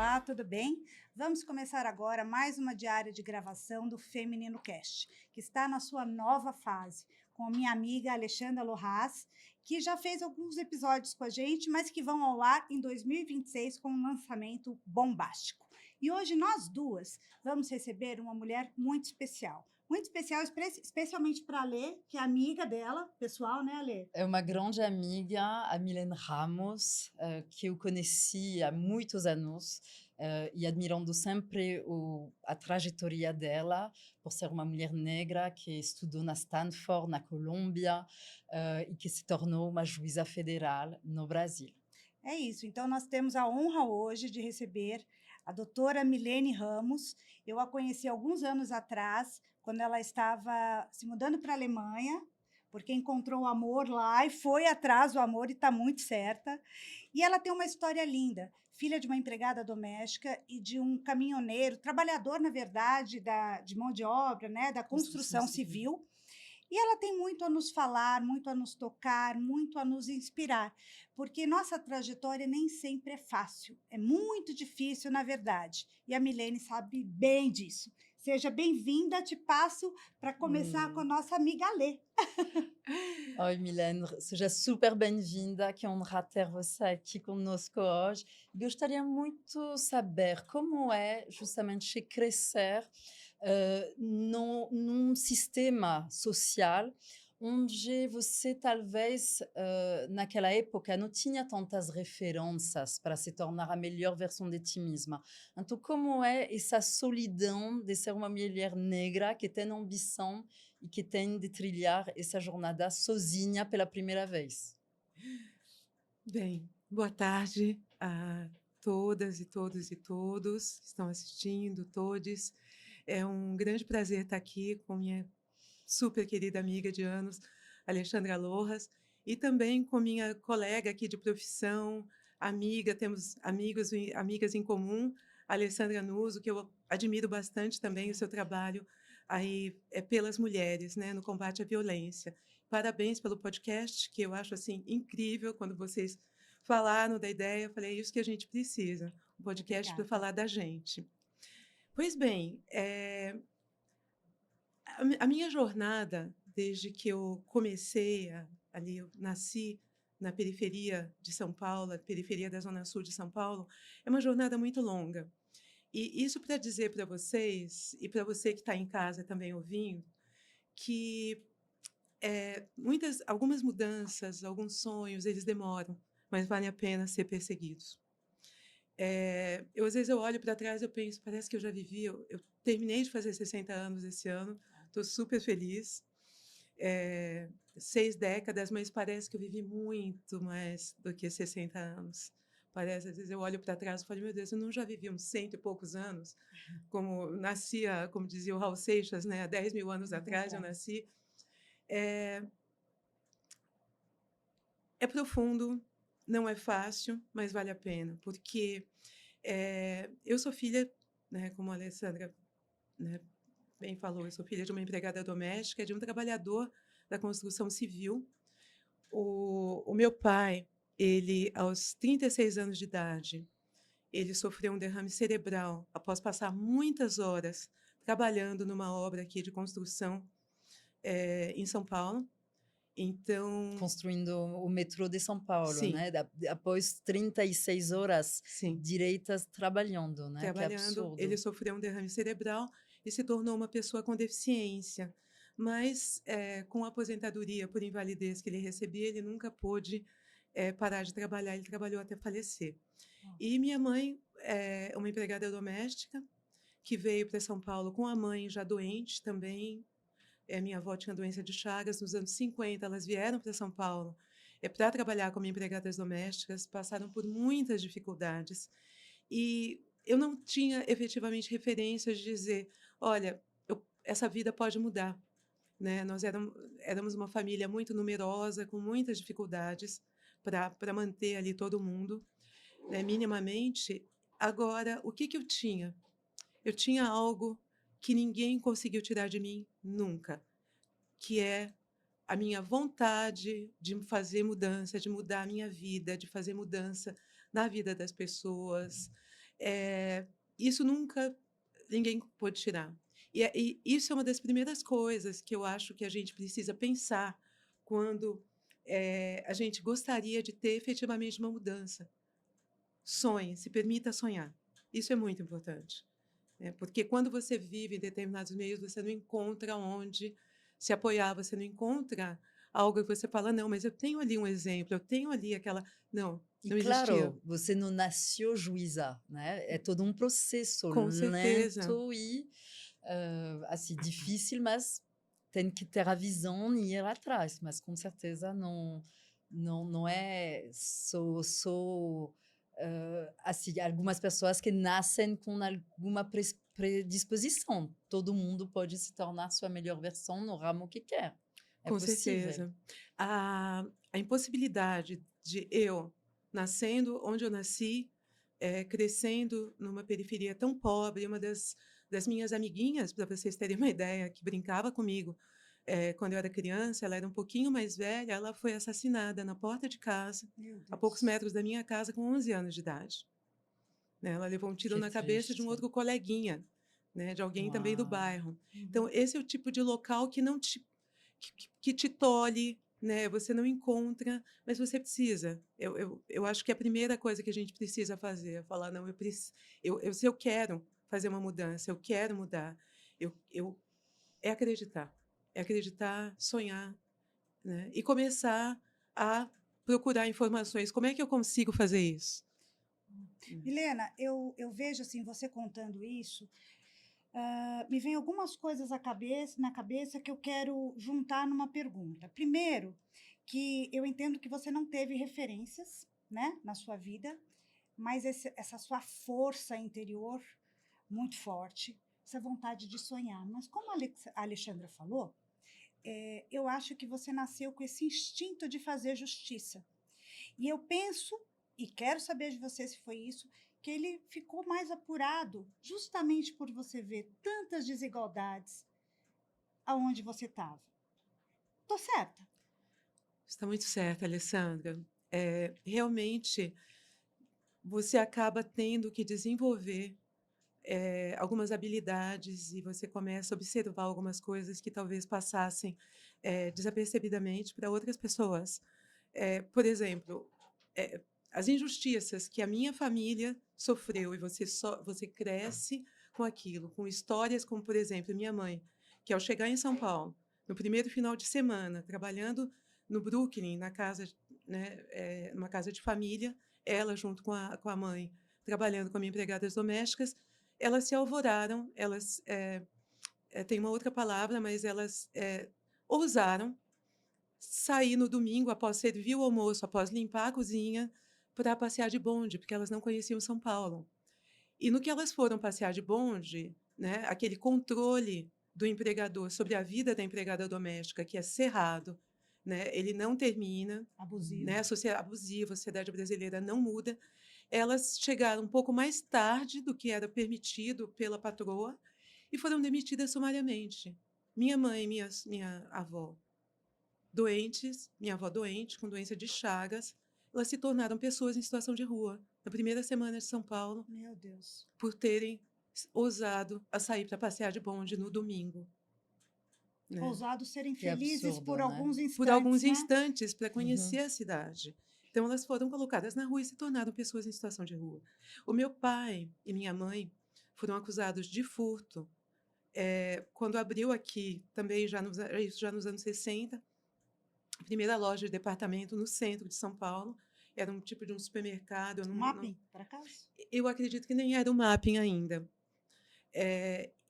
Olá, tudo bem? Vamos começar agora mais uma diária de gravação do Feminino Cast, que está na sua nova fase, com a minha amiga Alexandra Lohas, que já fez alguns episódios com a gente, mas que vão ao ar em 2026 com um lançamento bombástico. E hoje nós duas vamos receber uma mulher muito especial, especialmente para a Lê, que é amiga dela, pessoal, né, Lê? É uma grande amiga, a Milene Ramos, que eu conheci há muitos anos e admirando sempre a trajetória dela, por ser uma mulher negra que estudou na Stanford, na Colômbia, e que se tornou uma juíza federal no Brasil. É isso, então nós temos a honra hoje de receber a doutora Milene Ramos. Eu a conheci alguns anos atrás, quando ela estava se mudando para a Alemanha, porque encontrou o amor lá e foi atrás do amor e está muito certa. E ela tem uma história linda, filha de uma empregada doméstica e de um caminhoneiro, trabalhador, na verdade, de mão de obra, né, da construção civil. E ela tem muito a nos falar, muito a nos tocar, muito a nos inspirar, porque nossa trajetória nem sempre é fácil, é muito difícil, na verdade. E a Milene sabe bem disso. Seja bem-vinda, te passo para começar com a nossa amiga Lê. Oi, Milene, seja super bem-vinda, que honra ter você aqui conosco hoje. Gostaria muito de saber como é justamente crescer num sistema social onde você talvez naquela época não tinha tantas referências para se tornar a melhor versão de ti mesma. Então, como é essa solidão de ser uma mulher negra que tem ambição e que tem de trilhar essa jornada sozinha pela primeira vez? Bem, boa tarde a todas e todos e todos que estão assistindo, todes. É um grande prazer estar aqui com minha super querida amiga de anos, Alexandra Lohas, e também com minha colega aqui de profissão, amiga, temos amigos e amigas em comum, Alessandra Nuso, que eu admiro bastante também o seu trabalho aí pelas mulheres, né, no combate à violência. Parabéns pelo podcast, que eu acho assim incrível quando vocês falaram da ideia, eu falei, é isso que a gente precisa, um podcast para falar da gente. Pois bem, a minha jornada, desde que eu comecei, ali eu nasci na periferia de São Paulo, periferia da Zona Sul de São Paulo, é uma jornada muito longa. E isso para dizer para vocês, e para você que está em casa também ouvindo, que algumas mudanças, alguns sonhos, eles demoram, mas vale a pena ser perseguidos. Às vezes eu olho para trás e eu penso, parece que eu já vivi, eu terminei de fazer 60 anos esse ano, estou super feliz. 6 décadas, mas parece que eu vivi muito mais do que 60 anos. Parece, às vezes eu olho para trás e falo, meu Deus, eu não já vivi uns 100 e poucos anos, como nascia, como dizia o Raul Seixas, né, há 10 mil anos atrás eu nasci. É profundo, não é fácil, mas vale a pena, porque eu sou filha, né, como a Alessandra, né, bem falou, eu sou filha de uma empregada doméstica, de um trabalhador da construção civil. O meu pai, ele, aos 36 anos de idade, ele sofreu um derrame cerebral após passar muitas horas trabalhando numa obra aqui de construção em São Paulo. Então, Construindo o metrô de São Paulo, sim, né? Após 36 horas sim, direitas trabalhando, né? Que trabalhando, ele absurdo. sofreu um derrame cerebral e se tornou uma pessoa com deficiência. Mas, com a aposentadoria por invalidez que ele recebia, ele nunca pôde parar de trabalhar, ele trabalhou até falecer. E minha mãe é uma empregada doméstica que veio para São Paulo com a mãe já doente também. Minha avó tinha doença de Chagas. Nos anos 50, elas vieram para São Paulo para trabalhar como empregadas domésticas, passaram por muitas dificuldades. E eu não tinha efetivamente referências de dizer, olha, essa vida pode mudar. Né? Nós éramos uma família muito numerosa, com muitas dificuldades para manter ali todo mundo, né, minimamente. Agora, o que eu tinha? Eu tinha algo que ninguém conseguiu tirar de mim nunca, que é a minha vontade de fazer mudança, de mudar a minha vida, de fazer mudança na vida das pessoas. isso nunca ninguém pôde tirar. E isso é uma das primeiras coisas que eu acho que a gente precisa pensar quando a gente gostaria de ter efetivamente uma mudança. Sonhe, se permita sonhar. Isso é muito importante. Né? Porque quando você vive em determinados meios, você não encontra onde se apoiar, você não encontra algo que você fala, não, mas eu tenho ali um exemplo, eu tenho ali aquela... Não, E não existia. claro, você não nasceu juíza, né? É todo um processo Com certeza, lento e assim, difícil, mas tem que ter a visão e ir atrás. Mas com certeza não é só assim, algumas pessoas que nascem com alguma predisposição. Todo mundo pode se tornar sua melhor versão no ramo que quer. É com possível. certeza. A impossibilidade de eu, nascendo onde eu nasci, crescendo numa periferia tão pobre, uma das minhas amiguinhas, para vocês terem uma ideia, que brincava comigo quando eu era criança, ela era um pouquinho mais velha, ela foi assassinada na porta de casa, Meu a poucos Deus. metros da minha casa, com 11 anos de idade. Né? Ela levou um tiro Que na cabeça de um triste. outro coleguinha, né? De alguém também do Uau. bairro. Então, Uhum. esse é o tipo de local que não te que te tolhe, né? Você não encontra, mas você precisa. Eu acho que a primeira coisa que a gente precisa fazer é falar, não, se eu quero fazer uma mudança, eu quero mudar, eu é acreditar, sonhar, né? E começar a procurar informações. Como é que eu consigo fazer isso? Milena, eu vejo assim, você contando isso, me vem algumas coisas na cabeça que eu quero juntar numa pergunta. Primeiro, que eu entendo que você não teve referências, né, na sua vida, mas essa sua força interior muito forte, essa vontade de sonhar. Mas como a Alexandra falou, eu acho que você nasceu com esse instinto de fazer justiça. E eu penso, e quero saber de você se foi isso, que ele ficou mais apurado justamente por você ver tantas desigualdades aonde você estava. Tô certa? Está muito certa, Alessandra. Realmente, você acaba tendo que desenvolver algumas habilidades e você começa a observar algumas coisas que talvez passassem desapercebidamente para outras pessoas. Por exemplo, eh, as injustiças que a minha família sofreu e você cresce com aquilo, com histórias como, por exemplo, minha mãe, que ao chegar em São Paulo, no primeiro final de semana, trabalhando no Brooklyn, na casa, né, numa casa de família, ela junto com a mãe, trabalhando como empregadas domésticas, elas se alvoraram, elas têm uma outra palavra, mas elas ousaram sair no domingo após servir o almoço, após limpar a cozinha, para passear de bonde, porque elas não conheciam São Paulo. E no que elas foram passear de bonde, né, aquele controle do empregador sobre a vida da empregada doméstica, que é cerrado, né, ele não termina, Abusivo. né, a sociedade abusiva, a sociedade brasileira não muda. Elas chegaram um pouco mais tarde do que era permitido pela patroa e foram demitidas sumariamente. Minha mãe e minha avó doentes, minha avó doente, com doença de Chagas, elas se tornaram pessoas em situação de rua, na primeira semana de São Paulo, Meu Deus. por terem ousado a sair para passear de bonde no domingo. Né? Ousados serem Que felizes por absurdo, né? alguns Por instantes, alguns né? instantes para conhecer Uhum. a cidade. Então, elas foram colocadas na rua e se tornaram pessoas em situação de rua. O meu pai e minha mãe foram acusados de furto. Quando abriu aqui, também isso já nos anos 60, a primeira loja de departamento no centro de São Paulo, era um tipo de um supermercado. Mapping, por acaso? Eu acredito que nem era o mapping ainda.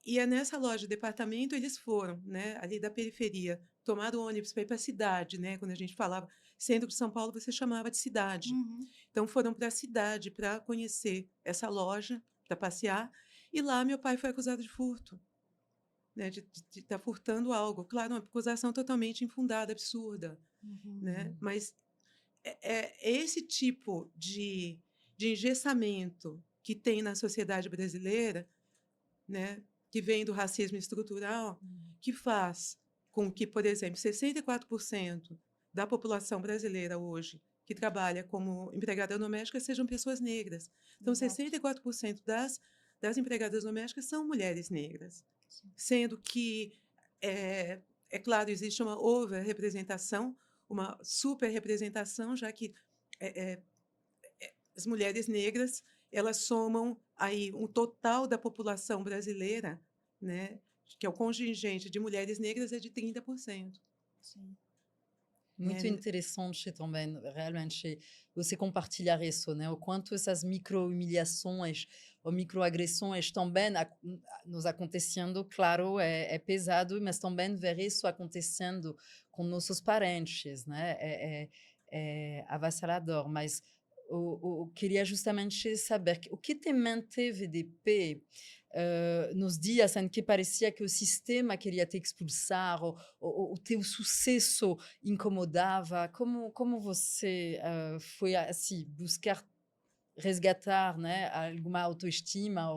E é nessa loja de departamento eles foram, né, ali da periferia, tomaram o ônibus para ir para a cidade, né? Quando a gente falava centro de São Paulo, você chamava de cidade. Uhum. Então foram para a cidade para conhecer essa loja, para passear, e lá meu pai foi acusado de furto, né, de estar furtando algo. Claro, uma acusação totalmente infundada, absurda, Uhum. né? Mas é esse tipo de engessamento que tem na sociedade brasileira, né, que vem do racismo estrutural, que faz com que, por exemplo, 64% da população brasileira hoje que trabalha como empregada doméstica sejam pessoas negras. Então, Exato. 64% das empregadas domésticas são mulheres negras, Sim. sendo que, é claro, existe uma over-representação, uma super-representação, já que as mulheres negras, elas somam aí um total da população brasileira, né, que é o contingente de mulheres negras é de 30%. Sim. Muito Né? interessante também, realmente, você compartilhar isso, né? O quanto essas micro-humilhações ou microagressões também nos acontecendo, claro, é pesado, mas também ver isso acontecendo com nossos parentes, né? É avassalador, mas queria justamente saber o que te manteve de pé nos dias em que parecia que o sistema queria te expulsar, o teu sucesso incomodava. Como você foi assim buscar resgatar, né, alguma autoestima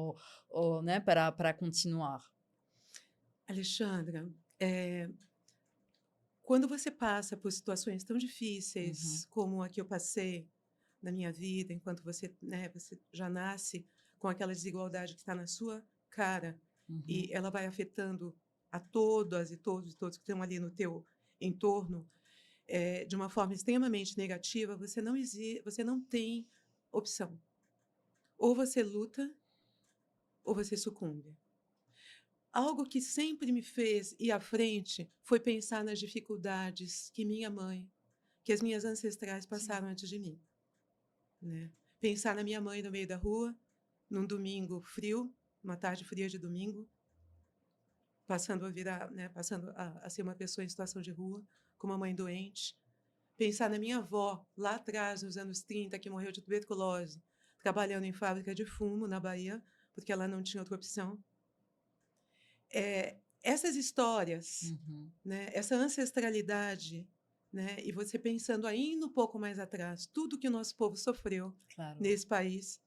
ou né, para continuar? Alexandra, quando você passa por situações tão difíceis Uhum, como a que eu passei na minha vida, enquanto você, né, você já nasce com aquela desigualdade que está na sua cara uhum, e ela vai afetando a todas e todos que estão ali no teu entorno, de uma forma extremamente negativa, você não tem opção. Ou você luta ou você sucumbe. Algo que sempre me fez ir à frente foi pensar nas dificuldades que minha mãe, que as minhas ancestrais Sim. passaram antes de mim, né? Pensar na minha mãe no meio da rua, num domingo frio, uma tarde fria de domingo, passando a virar, né, passando a ser uma pessoa em situação de rua, com uma mãe doente. Pensar na minha avó, lá atrás, nos anos 30, que morreu de tuberculose, trabalhando em fábrica de fumo na Bahia, porque ela não tinha outra opção. Essas histórias, uhum, né, essa ancestralidade, né, e você pensando ainda um pouco mais atrás, tudo que o nosso povo sofreu claro. nesse país,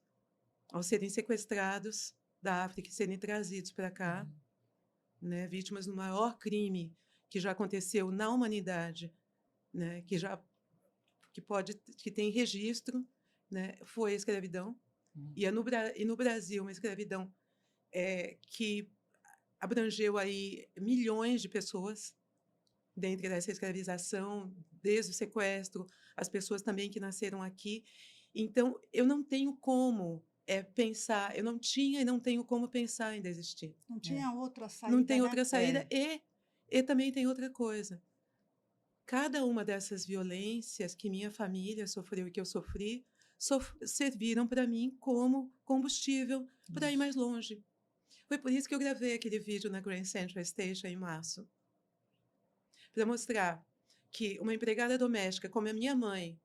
ao serem sequestrados da África e serem trazidos para cá, Uhum, né, vítimas do maior crime que já aconteceu na humanidade, né, que tem registro, né, foi a escravidão. uhum, E no Brasil, uma escravidão que abrangeu aí milhões de pessoas, dentre dessa escravização, desde o sequestro, as pessoas também que nasceram aqui. Então, eu não tenho como pensar, eu não tinha e não tenho como pensar em desistir. Não é, tinha outra Não saída, tem né? outra saída é, e também tem outra coisa. Cada uma dessas violências que minha família sofreu e que eu sofri serviram para mim como combustível para ir isso. mais longe. Foi por isso que eu gravei aquele vídeo na Grand Central Station em março, para mostrar que uma empregada doméstica como a minha mãe,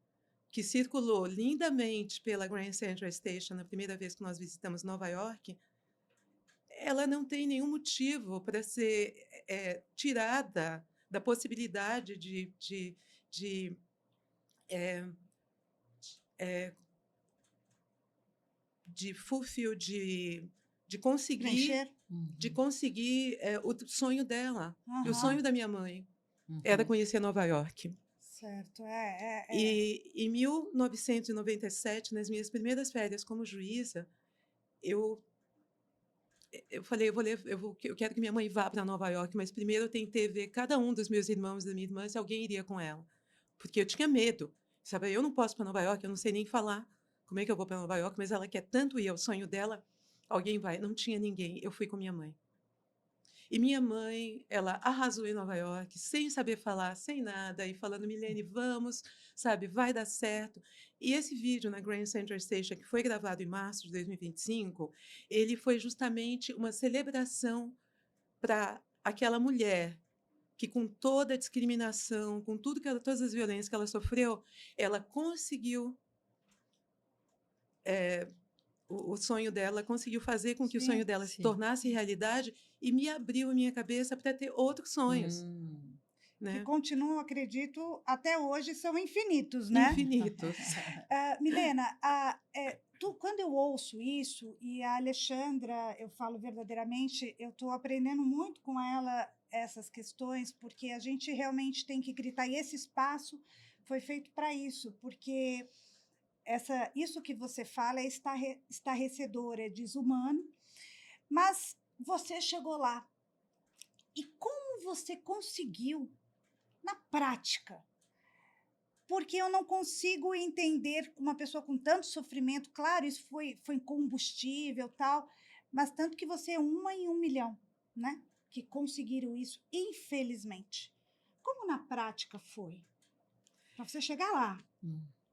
que circulou lindamente pela Grand Central Station na primeira vez que nós visitamos Nova York, ela não tem nenhum motivo para ser tirada da possibilidade de é, de fulfill, de conseguir, Preencher. Uhum, o sonho dela. E o Aham. sonho da minha mãe era uhum, conhecer Nova York. Certo. E em 1997, nas minhas primeiras férias como juíza, eu eu falei, eu quero que minha mãe vá para Nova York, mas primeiro eu tentei ver cada um dos meus irmãos e da minha irmã se alguém iria com ela, porque eu tinha medo. Sabe, eu não posso para Nova York, eu não sei nem falar como é que eu vou para Nova York, mas ela quer tanto ir, é o sonho dela, alguém vai. Não tinha ninguém, eu fui com minha mãe. E minha mãe, ela arrasou em Nova York, sem saber falar, sem nada, e falando, Milene, vamos, sabe, vai dar certo. E esse vídeo na Grand Central Station, que foi gravado em março de 2025, ele foi justamente uma celebração para aquela mulher que, com toda a discriminação, com todas as violências que ela sofreu, ela conseguiu o sonho dela, conseguiu fazer com que o sonho Sim. dela se sim. tornasse realidade e me abriu a minha cabeça para ter outros sonhos, Hum. Que né? continuam, acredito, até hoje são infinitos, né? Infinitos. Milena, quando eu ouço isso, e a Alexandra, eu falo verdadeiramente, eu estou aprendendo muito com ela essas questões, porque a gente realmente tem que gritar, e esse espaço foi feito para isso, porque isso que você fala é estarrecedor, é desumano, mas você chegou lá. E como você conseguiu na prática? Porque eu não consigo entender uma pessoa com tanto sofrimento, claro, isso foi combustível, tal, mas tanto que você é uma em 1 milhão, né? Que conseguiram isso, infelizmente. Como na prática foi? Para você chegar lá.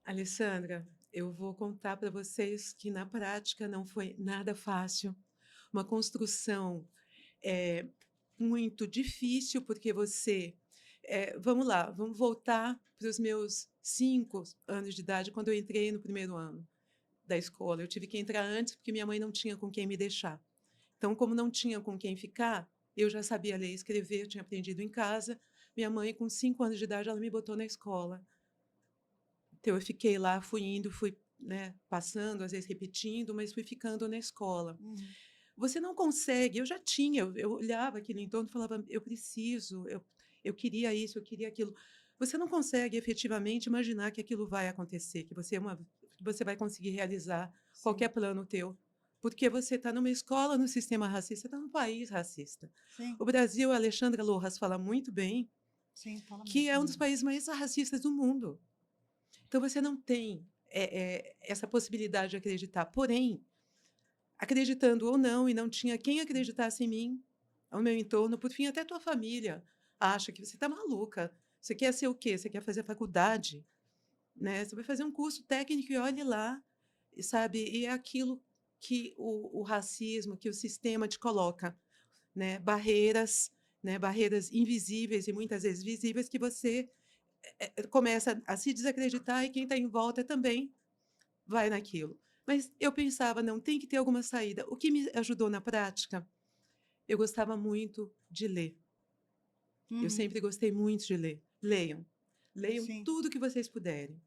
Alessandra, eu vou contar para vocês que na prática não foi nada fácil. Uma construção muito difícil, porque vamos lá, vamos voltar para os meus 5 anos de idade, quando eu entrei no primeiro ano da escola. Eu tive que entrar antes, porque minha mãe não tinha com quem me deixar. Então, como não tinha com quem ficar, eu já sabia ler e escrever, eu tinha aprendido em casa. Minha mãe, com 5 anos de idade, ela me botou na escola. Então, eu fiquei lá, fui indo, fui, né, passando, às vezes repetindo, mas fui ficando na escola. Você não consegue, eu já tinha, eu olhava aquilo em torno e falava, eu preciso, eu queria isso, eu queria aquilo. Você não consegue efetivamente imaginar que aquilo vai acontecer, que você vai conseguir realizar qualquer plano teu, porque você está numa escola no sistema racista, está num país racista. Sim, O Brasil, a Alexandra Lojas fala muito bem, sim, fala que mesmo. é um dos países mais racistas do mundo. Então, você não tem essa possibilidade de acreditar. Porém, acreditando ou não, e não tinha quem acreditasse em mim, ao meu entorno, por fim, até tua família acha que você está maluca. Você quer ser o quê? Você quer fazer faculdade, né? Você vai fazer um curso técnico e olhe lá, e sabe? E é aquilo que o racismo, que o sistema te coloca, né? Né? Barreiras invisíveis e muitas vezes visíveis que você começa a se desacreditar e quem está em volta também vai naquilo. Mas eu pensava, não, tem que ter alguma saída. O que me ajudou na prática? Eu gostava muito de ler. Eu sempre gostei muito de ler. Leiam. Leiam Sim. tudo que vocês puderem.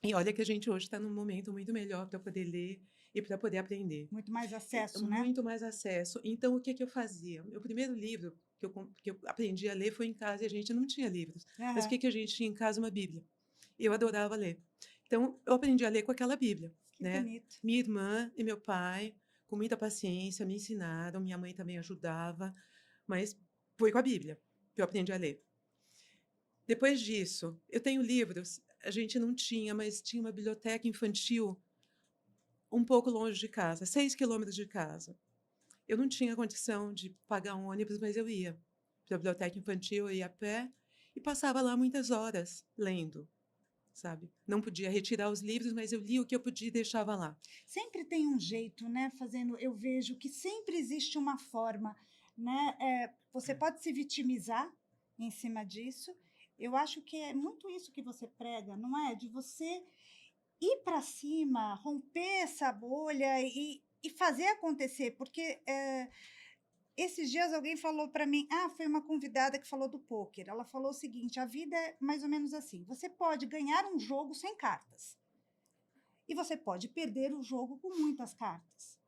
E olha que a gente hoje está num momento muito melhor para poder ler e para poder aprender. Muito mais acesso, né? Muito mais acesso. Então, o que que eu fazia? Meu primeiro livro que eu aprendi a ler foi em casa e a gente não tinha livros. Mas o que que a gente tinha em casa? Uma Bíblia. Eu adorava ler. Então, eu aprendi a ler com aquela Bíblia, Que né? bonito. Minha irmã e meu pai, com muita paciência, me ensinaram. Minha mãe também ajudava, mas foi com a Bíblia que eu aprendi a ler. Depois disso, eu tenho livros, a gente não tinha, mas tinha uma biblioteca infantil um pouco longe de casa, 6 quilômetros de casa. Eu não tinha condição de pagar um ônibus, mas eu ia para a biblioteca infantil, eu ia a pé e passava lá muitas horas lendo, sabe? Não podia retirar os livros, mas eu lia o que eu podia e deixava lá. Sempre tem um jeito, né? Eu vejo que sempre existe uma forma, né? Você pode se vitimizar em cima disso. Eu acho que é muito isso que você prega, não é? De você ir para cima, romper essa bolha e fazer acontecer, porque esses dias alguém falou para mim, foi uma convidada que falou do pôquer. Ela falou o seguinte: a vida é mais ou menos assim. Você pode ganhar um jogo sem cartas. E você pode perder o jogo com muitas cartas.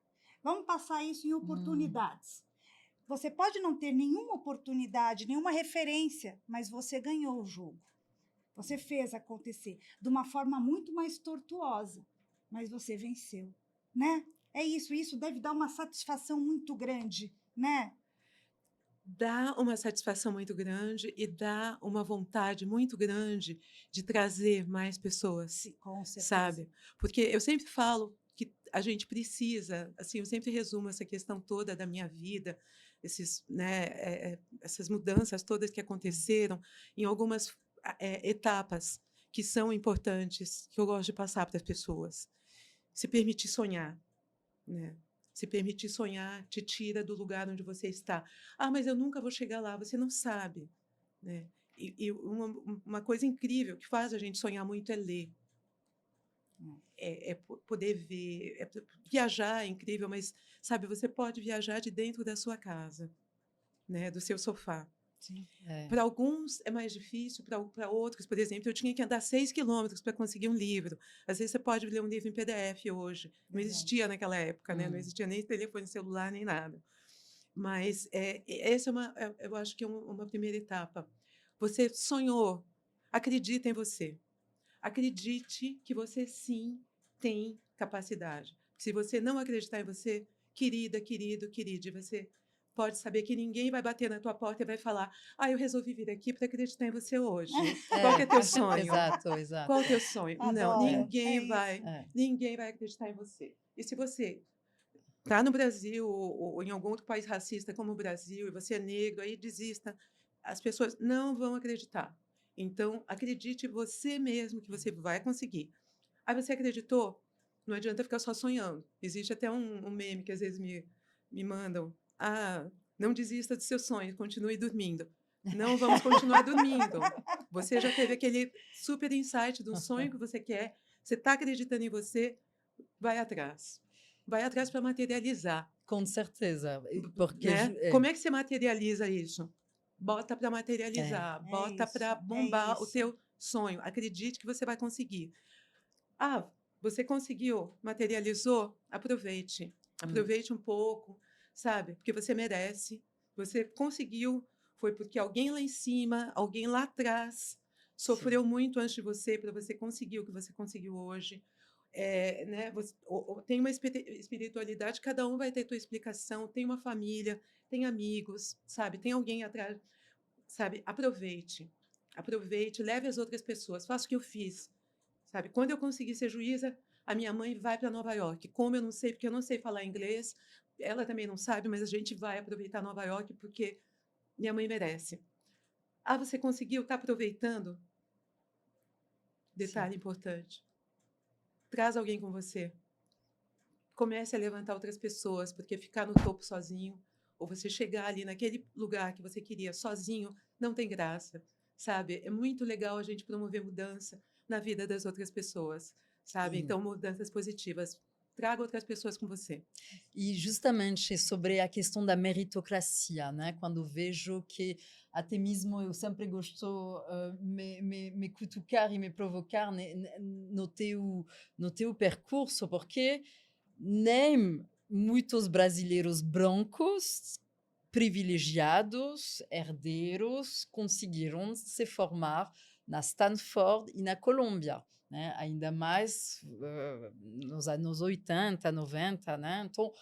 Vamos passar isso em oportunidades. Você pode não ter nenhuma oportunidade, nenhuma referência, mas você ganhou o jogo. Você fez acontecer de uma forma muito mais tortuosa, mas você venceu, né? É isso deve dar uma satisfação muito grande, né? Dá uma satisfação muito grande e dá uma vontade muito grande de trazer mais pessoas, Sim, com certeza. sabe? Porque eu sempre falo que a gente precisa, assim, eu sempre resumo essa questão toda da minha vida, essas mudanças todas que aconteceram em algumas etapas que são importantes, que eu gosto de passar para as pessoas. Se permitir sonhar, né? Se permitir sonhar te tira do lugar onde você está. Ah, mas eu nunca vou chegar lá. Você não sabe, né? E uma coisa incrível que faz a gente sonhar muito é ler. Poder ver. Viajar é incrível, mas, sabe, você pode viajar de dentro da sua casa, né? Do seu sofá. Sim. Para alguns é mais difícil, para outros, por exemplo, eu tinha que andar 6 quilômetros para conseguir um livro. Às vezes você pode ler um livro em PDF hoje. Não existia naquela época, né? Não existia nem telefone celular, nem nada. Mas essa eu acho que é uma primeira etapa. Você sonhou. acredita em você. Acredite que você sim tem capacidade. Se você não acreditar em você, querida, querido, querida, você pode saber que ninguém vai bater na tua porta e vai falar: "Ah, eu resolvi vir aqui para acreditar em você hoje. Qual que é teu sonho? exato, Qual é o exato. teu sonho?" Não, Adoro. É isso. ninguém vai acreditar em você. E se você está no Brasil ou em algum outro país racista como o Brasil e você é negro, aí desista. As pessoas não vão acreditar. Então, acredite você mesmo que você vai conseguir. Aí você acreditou? Não adianta ficar só sonhando. Existe até um meme que às vezes me mandam. Ah, não desista dos seus sonhos, continue dormindo. Não vamos continuar dormindo. Você já teve aquele super insight de um sonho que você está acreditando em você, vai atrás. Vai atrás para materializar, Com certeza, porque né? Como é que você materializa isso? Bota para materializar, É bota isso. para É bombar o isso. teu sonho. Acredite que você vai conseguir. Ah, você conseguiu, materializou? Aproveite. Aproveite um pouco, sabe? Porque você merece. Você conseguiu, foi porque alguém lá em cima, alguém lá atrás, sim. sofreu muito antes de você para você conseguir o que você conseguiu hoje. Né? Tem uma espiritualidade, cada um vai ter sua explicação. Tem uma família, tem amigos, sabe? Tem alguém atrás, sabe? Aproveite. Aproveite, leve as outras pessoas. Faça o que eu fiz. Sabe? Quando eu consegui ser juíza, a minha mãe vai para Nova York. Como eu não sei, porque eu não sei falar inglês, ela também não sabe, mas a gente vai aproveitar Nova York porque minha mãe merece. Ah, você conseguiu? Está aproveitando? Sim. Detalhe importante. Traz alguém com você. Comece a levantar outras pessoas, porque ficar no topo sozinho, ou você chegar ali naquele lugar que você queria sozinho, não tem graça, sabe? É muito legal a gente promover mudança na vida das outras pessoas, sabe? E Então, mudanças positivas. Traga outras pessoas com você. E justamente sobre a questão da meritocracia, né? Quando vejo que até mesmo eu sempre gosto me cutucar e me provocar no teu percurso, porque nem muitos brasileiros brancos privilegiados, herdeiros, conseguiram se formar na Stanford e na Colômbia, né? Ainda mais nos anos 80, 90, né? Então,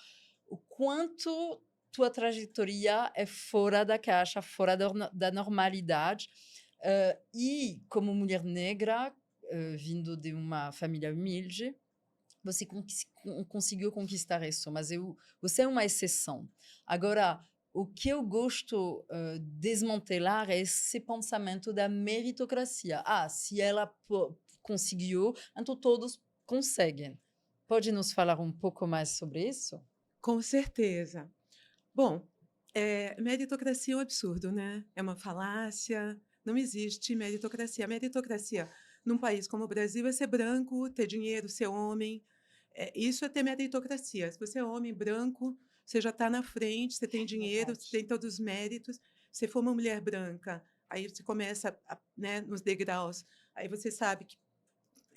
o quanto tua trajetória é fora da caixa, fora da normalidade. E como mulher negra, vindo de uma família humilde, você conseguiu conquistar isso, mas você é uma exceção. Agora, o que eu gosto de desmantelar é esse pensamento da meritocracia. Ah, se ela conseguiu, então todos conseguem. Pode nos falar um pouco mais sobre isso? Com certeza. Bom, meritocracia é um absurdo, né? É uma falácia. Não existe meritocracia. A meritocracia num país como o Brasil é ser branco, ter dinheiro, ser homem. Isso é ter meritocracia. Se você é homem branco, você já está na frente, você tem dinheiro, você Verdade. tem todos os méritos. Se for uma mulher branca, aí você começa né, nos degraus. Aí você sabe que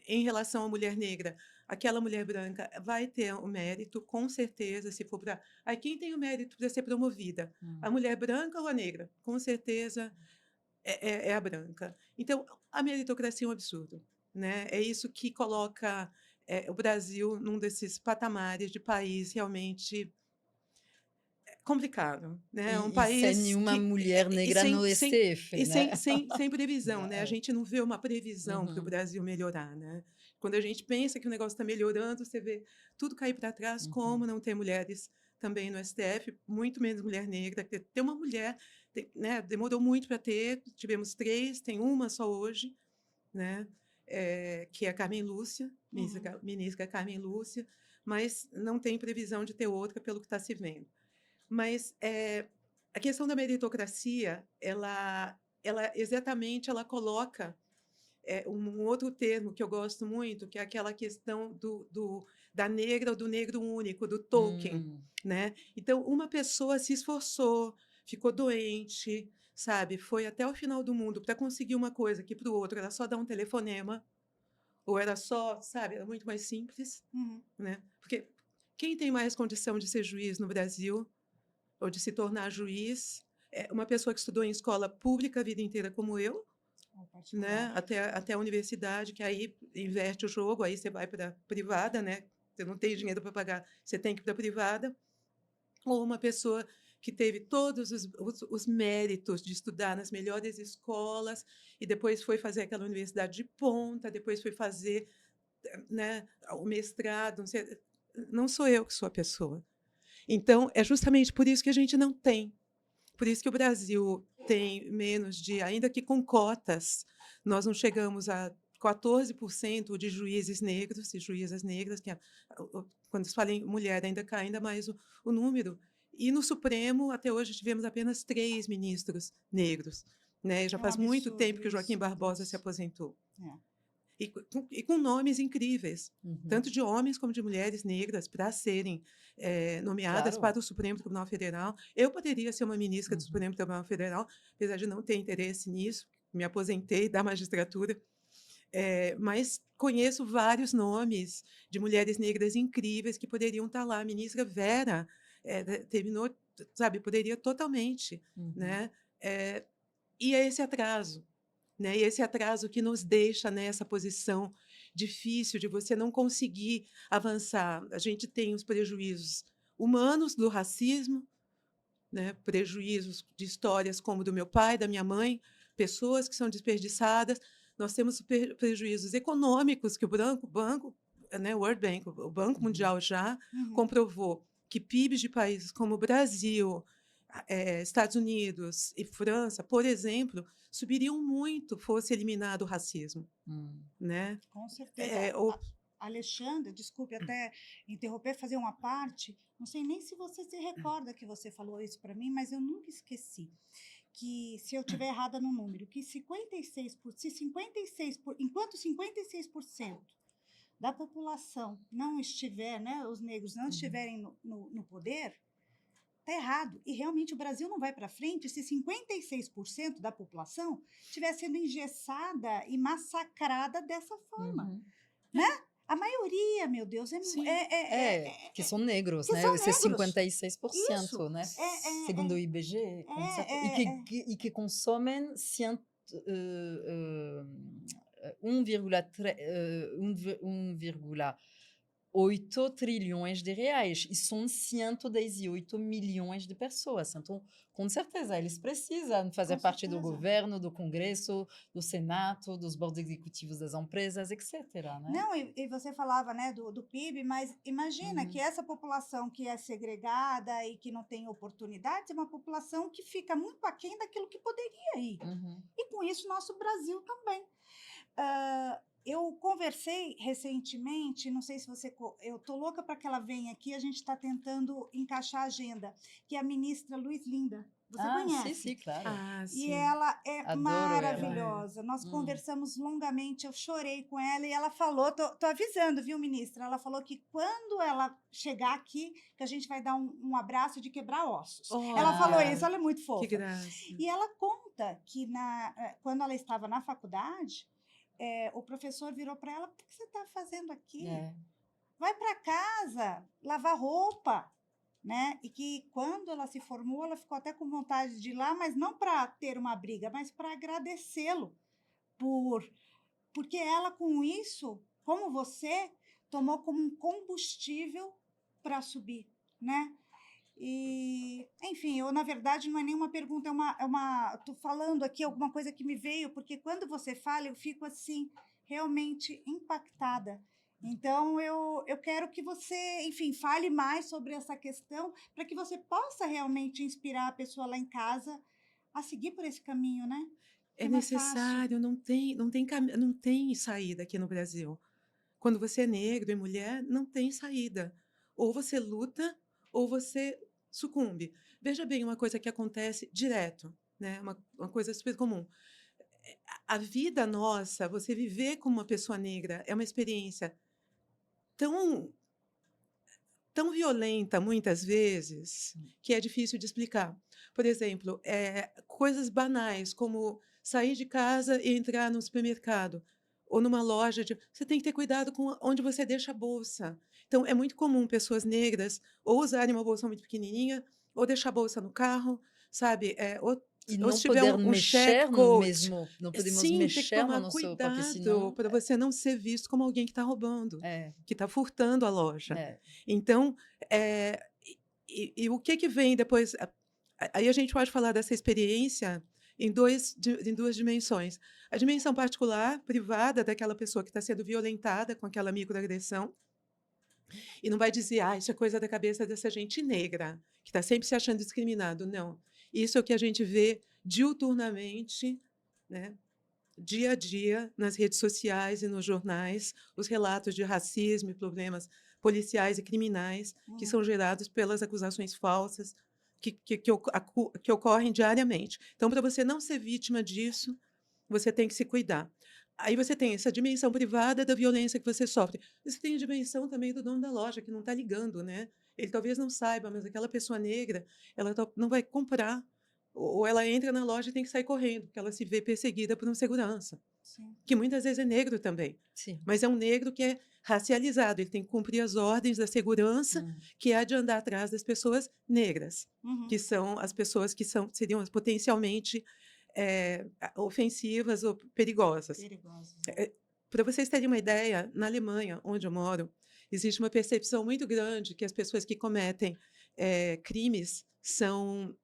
em relação à mulher negra, aquela mulher branca vai ter o mérito, com certeza, se for para. Aí quem tem o mérito para ser promovida? A mulher branca ou a negra? Com certeza é a branca. Então, a meritocracia é um absurdo. Né? É isso que coloca o Brasil num desses patamares de país realmente complicado, né? É um E sem país nenhuma que mulher e negra no sem, sem, STF, e né? sem previsão, né? A É. gente não vê uma previsão para o Uhum, Brasil melhorar, né? Quando a gente pensa que o negócio está melhorando, você vê tudo cair para trás, como uhum. não ter mulheres também no STF, muito menos mulher negra. Ter uma mulher, né? Demorou muito para ter, tivemos 3, tem uma só hoje, né? Que é a Carmen Lúcia, Uhum. ministra Carmen Lúcia, mas não tem previsão de ter outra pelo que está se vendo. Mas a questão da meritocracia, ela exatamente ela coloca um outro termo que eu gosto muito, que é aquela questão da negra ou do negro único, do token, Hum, né? Então, uma pessoa se esforçou, ficou doente, sabe? Foi até o final do mundo para conseguir uma coisa que para o outro era só dar um telefonema, ou era só, sabe? Era muito mais simples, Uhum. né? Porque quem tem mais condição de ser juiz no Brasil ou de se tornar juiz, uma pessoa que estudou em escola pública a vida inteira como eu, Ao né? particular. Até a universidade, que aí inverte o jogo, aí você vai para a privada, né? Você não tem dinheiro para pagar, você tem que ir para a privada. Ou uma pessoa que teve todos os méritos de estudar nas melhores escolas e depois foi fazer aquela universidade de ponta, depois foi fazer, né, o mestrado, não sei, não sou eu que sou a pessoa. Então, é justamente por isso que a gente não tem. Por isso que o Brasil tem menos de, ainda que com cotas, nós não chegamos a 14% de juízes negros e juízas negras, quando se fala em mulher, ainda cai ainda mais o número. E no Supremo, até hoje, tivemos apenas 3 ministros negros. Né? Já É um faz muito tempo absurdo que o Joaquim isso, meu Barbosa se Deus. aposentou. É. E com nomes incríveis, Uhum. tanto de homens como de mulheres negras, para serem nomeadas Claro. para o Supremo Tribunal Federal. Eu poderia ser uma ministra do Uhum. Supremo Tribunal Federal, apesar de não ter interesse nisso, me aposentei da magistratura, mas conheço vários nomes de mulheres negras incríveis que poderiam estar lá. A ministra Vera terminou, sabe, poderia totalmente, Uhum. né? E é esse atraso, né? E esse atraso que nos deixa nessa posição difícil de você não conseguir avançar. A gente tem os prejuízos humanos do racismo, né? Prejuízos de histórias como do meu pai, da minha mãe, pessoas que são desperdiçadas. Nós temos prejuízos econômicos que o banco, né? O World Bank, o Banco Uhum. Mundial já Uhum. comprovou que PIBs de países como Brasil, Estados Unidos e França, por exemplo, subiriam muito fosse eliminado o racismo, Hum. né? Com certeza. Ou, Alexandra, desculpe até interromper, fazer uma parte. Não sei nem se você se recorda que você falou isso para mim, mas eu nunca esqueci. Que se eu tiver errada no número, que 56%, enquanto 56% da população não estiver, né, os negros não Uhum. estiverem no poder, está errado. E realmente o Brasil não vai para frente se 56% da população estiver sendo engessada e massacrada dessa forma. Uhum. Né? A maioria, meu Deus, sim, Que são negros, que né? são Esses negros. 56%, Isso. né? Segundo o IBGE, com certeza. E que consomem 1,8 trilhões de reais e são 118 milhões de pessoas. Então, com certeza, eles precisam fazer Com parte do certeza. governo, do Congresso, do Senado, dos boards executivos das empresas, etc. Né? Não, e você falava, né, do PIB, mas imagina que essa população que é segregada e que não tem oportunidades é uma população que fica muito aquém daquilo que poderia ir. Uhum. E com isso, nosso Brasil também. Eu conversei recentemente, não sei se você. Eu estou louca para que ela venha aqui, a gente está tentando encaixar a agenda, que é a ministra Luiz Linda. Você conhece? Sim, claro. E sim. ela é Adoro ela. maravilhosa. Nós conversamos longamente, eu chorei com ela e ela falou, tô avisando, viu, ministra? Ela falou que quando ela chegar aqui, que a gente vai dar um abraço de quebrar ossos. Ela falou isso, ela é muito Que fofa. graça. E ela conta que quando ela estava na faculdade, o professor virou para ela, o que você está fazendo aqui? Vai para casa, lavar roupa. Né? E que quando ela se formou, ela ficou até com vontade de ir lá, mas não para ter uma briga, mas para agradecê-lo porque ela com isso, como você, tomou como um combustível para subir, né? E, enfim, na verdade não é nenhuma pergunta, tô falando aqui alguma coisa que me veio, porque quando você fala, eu fico assim realmente impactada. Então, eu quero que você, enfim, fale mais sobre essa questão para que você possa realmente inspirar a pessoa lá em casa a seguir por esse caminho, né? É Não é fácil. necessário, não tem saída aqui no Brasil. Quando você é negro e mulher, não tem saída. Ou você luta, ou você sucumbe. Veja bem uma coisa que acontece direto, né? Uma coisa super comum. A vida nossa, você viver como uma pessoa negra, é uma experiência tão violenta, muitas vezes, que é difícil de explicar. Por exemplo, coisas banais, como sair de casa e entrar no supermercado ou numa loja. Você tem que ter cuidado com onde você deixa a bolsa. Então, é muito comum pessoas negras ou usarem uma bolsa muito pequenininha, ou deixar a bolsa no carro, sabe? Ou E ou não se tiver poder um chefe mexer no coach, mesmo, não podemos sim, tem que mexer no tomar nosso, porque cuidado senão para você não ser visto como alguém que está roubando, é, que está furtando a loja. é, Então, e o que vem depois? Aí a gente pode falar dessa experiência em duas dimensões. A dimensão particular, privada, daquela pessoa que está sendo violentada com aquela microagressão, e não vai dizer, ah, isso é coisa da cabeça dessa gente negra, que está sempre se achando discriminado. Não. Isso é o que a gente vê diuturnamente, né? Dia a dia, nas redes sociais e nos jornais, os relatos de racismo e problemas policiais e criminais que são gerados pelas acusações falsas que ocorrem diariamente. Então, para você não ser vítima disso, você tem que se cuidar. Aí você tem essa dimensão privada da violência que você sofre. Você tem a dimensão também do dono da loja, que não está ligando, né? Ele talvez não saiba, mas aquela pessoa negra, ela não vai comprar, ou ela entra na loja e tem que sair correndo, porque ela se vê perseguida por um segurança, Sim. que muitas vezes é negro também, sim. mas é um negro que é racializado, ele tem que cumprir as ordens da segurança, que é de andar atrás das pessoas negras, que são as pessoas que seriam potencialmente ofensivas ou perigosas. Perigosos. Para vocês terem uma ideia, na Alemanha, onde eu moro, existe uma percepção muito grande que as pessoas que cometem crimes são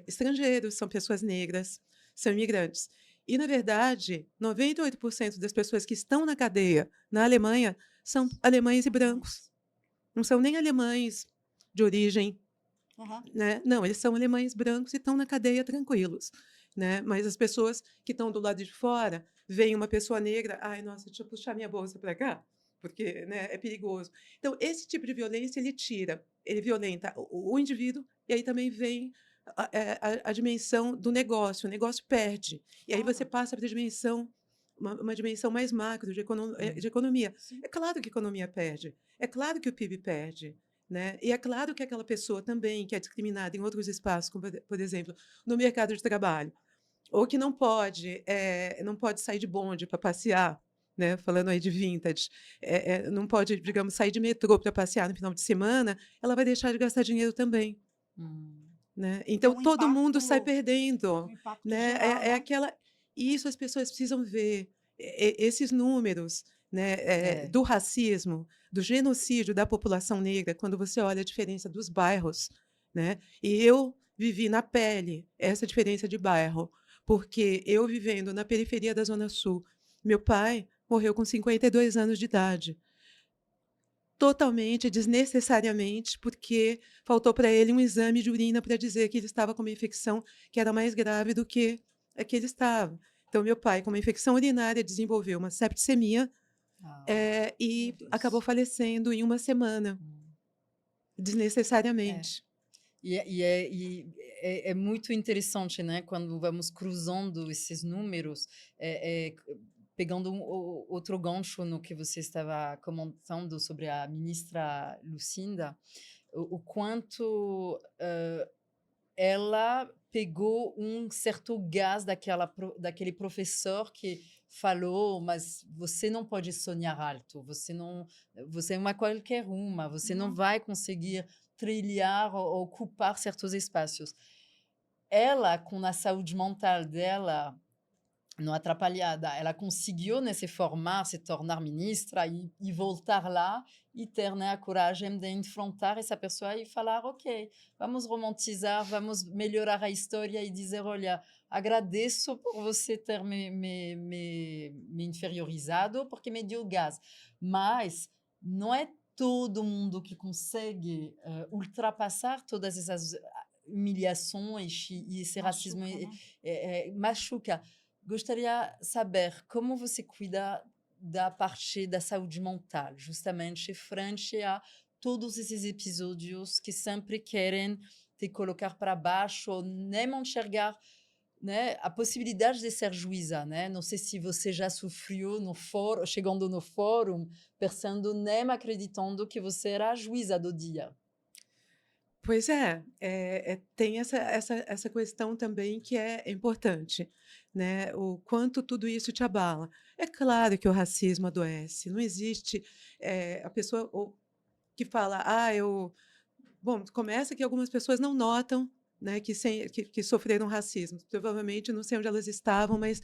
estrangeiros, são pessoas negras, são imigrantes. E, na verdade, 98% das pessoas que estão na cadeia na Alemanha são alemães e brancos. Não são nem alemães de origem, né? Não, eles são alemães brancos e estão na cadeia tranquilos, né? Mas as pessoas que estão do lado de fora veem uma pessoa negra, ai, nossa, deixa eu puxar minha bolsa para cá, porque, né, é perigoso. Então, esse tipo de violência ele violenta o indivíduo, e aí também vem a dimensão do negócio, o negócio perde. E aí você passa para a dimensão, uma dimensão mais macro de economia. Sim. É claro que a economia perde, é claro que o PIB perde, né? E é claro que aquela pessoa também que é discriminada em outros espaços, como, por exemplo, no mercado de trabalho, ou que não pode sair de bonde para passear, né? Falando aí de vintage, não pode, digamos, sair de metrô para passear no final de semana, ela vai deixar de gastar dinheiro também, Hum. né? Tem Então um todo mundo sai impacto, perdendo, um impacto né? geral, né? E isso as pessoas precisam ver, esses números, né? É, Do racismo, do genocídio da população negra, quando você olha a diferença dos bairros, né? E eu vivi na pele essa diferença de bairro, porque eu vivendo na periferia da Zona Sul, meu pai morreu com 52 anos de idade, totalmente, desnecessariamente, porque faltou para ele um exame de urina para dizer que ele estava com uma infecção que era mais grave do que a que ele estava. Então, meu pai, com uma infecção urinária, desenvolveu uma septicemia, ah, meu e acabou Deus. falecendo em uma semana, Hum. É. desnecessariamente. E é muito interessante, né, quando vamos cruzando esses números, pegando outro gancho no que você estava comentando sobre a ministra Lucinda, o quanto ela pegou um certo gás daquele professor que falou, mas você não pode sonhar alto, você é uma qualquer uma, você não vai conseguir trilhar ou ocupar certos espaços. Ela, com a saúde mental dela não atrapalhada, ela conseguiu, né, se formar, se tornar ministra e voltar lá e ter, né, a coragem de enfrentar essa pessoa e falar, ok, vamos romantizar, vamos melhorar a história e dizer, olha, agradeço por você ter me inferiorizado porque me deu gás, mas não é todo mundo que consegue ultrapassar todas essas humilhações e esse racismo Machuca, né? machuca. Gostaria de saber como você cuida da parte da saúde mental, justamente frente a todos esses episódios que sempre querem te colocar para baixo, ou nem enxergar, né, a possibilidade de ser juíza, né? Não sei se você já sofreu no fórum, chegando no fórum, pensando nem acreditando que você era a juíza do dia. Pois é, tem essa questão também que é importante, né? O quanto tudo isso te abala. É claro que o racismo adoece, não existe a pessoa que fala, ah, eu. Bom, começa que algumas pessoas não notam né, que sofreram racismo. Provavelmente, não sei onde elas estavam, mas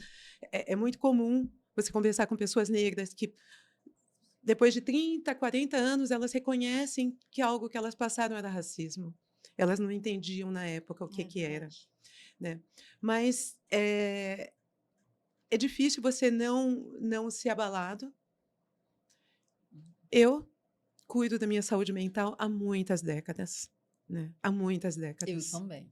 é muito comum você conversar com pessoas negras que, depois de 30, 40 anos, elas reconhecem que algo que elas passaram era racismo. Elas não entendiam na época o que era, verdade. né? Mas é difícil você não ser abalado. Eu cuido da minha saúde mental há muitas décadas, né? Há muitas Eu décadas. também.